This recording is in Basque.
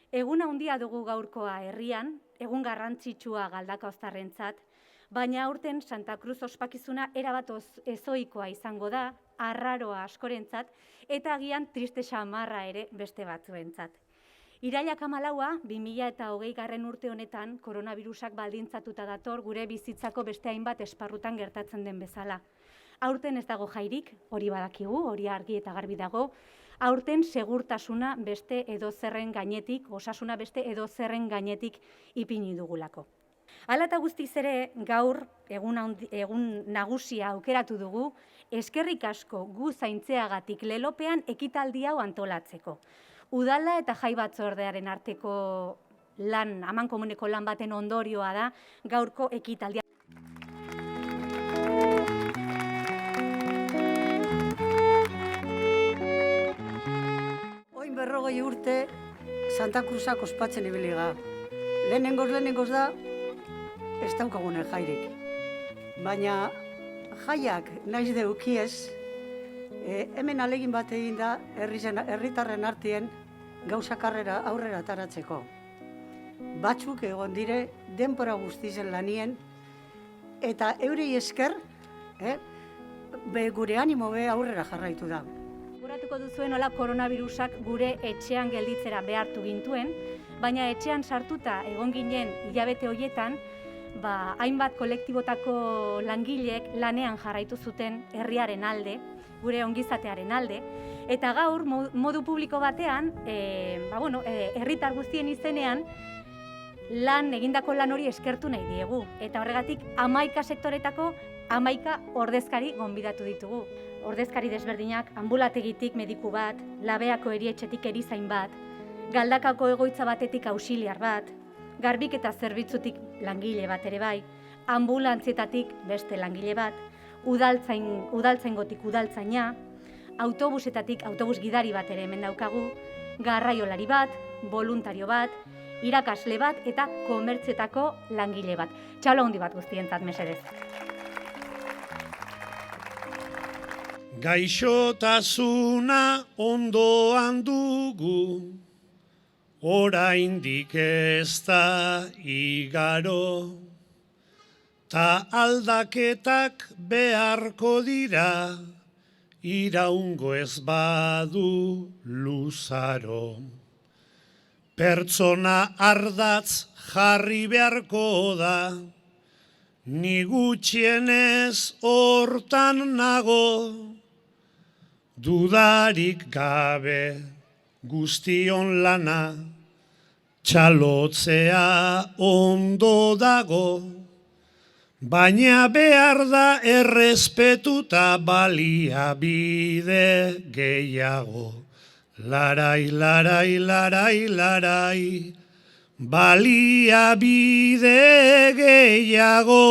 Egun handia dugu gaurkoa herrian, egun garrantzitsua Galdakaoztarrentzat, baina aurten Santa Cruz ospakizuna erabat ezohikoa izango da, arraroa askorentzat eta agian triste xamarra ere beste batzuentzat. Irailak 14, 2020 urte honetan koronavirusak baldintzatuta dator gure bizitzako beste hainbat esparrutan gertatzen den bezala. Aurten ez dago jairik, hori badakigu, hori argi eta garbi dago. Aurten segurtasuna beste edozerren gainetik, osasuna beste edozerren gainetik ipini dugulako. Hala eta guztiz ere, gaur egun nagusia aukeratu dugu, eskerrik asko gu zaintzeagatik lelopean ekitaldi hau antolatzeko. Udala eta jai batzordearen arteko lan, amankomuneko lan baten ondorioa da gaurko ekitaldia. Oin 40 urte Santa Cruzak ospatzen ibiliga. Lehenengoz da, ez daukagune jairik. Baina jaiak naiz deukiez, hemen alegin bat egin da herritarren artien gauzak aurrera ataratzeko. Batzuk egon dire denbora guztizen lanien, eta eurei esker, gure animo be aurrera jarraitu da. Gogoratuko duzuen hola koronavirusak gure etxean gelditzera behartu gintuen, baina etxean sartuta egon ginen hilabete horietan, hainbat kolektibotako langileek lanean jarraitu zuten herriaren alde, gure ongizatearen alde, eta gaur modu publiko batean, herritar guztien izenean, egindako lan hori eskertu nahi diegu. Eta horregatik 11 sektoretako 11 ordezkari gonbidatu ditugu. Ordezkari desberdinak anbulategitik mediku bat, Labeako erietxetik erizain bat, Galdakako egoitza batetik auxiliar bat, garbiketa zerbitzutik langile bat ere bai, ambulantzietatik beste langile bat, udaltzaingotik udaltzaina, autobusetatik autobus gidari bat ere hemen daukagu, garraiolari bat, voluntario bat, irakasle bat eta komertzietako langile bat. Txalo handi bat guztientzat mesedez. Gaixotasuna ondoan dugu, oraindik ez da igaro, ta aldaketak beharko dira, iraungo ez badu luzaro. Pertsona ardatz jarri beharko da, ni gutxienez hortan nago, dudarik gabe guztion lana, txalotzea ondo dago, baina behar da errespetuta baliabide gehiago. Larai, larai, larai, larai, baliabide gehiago.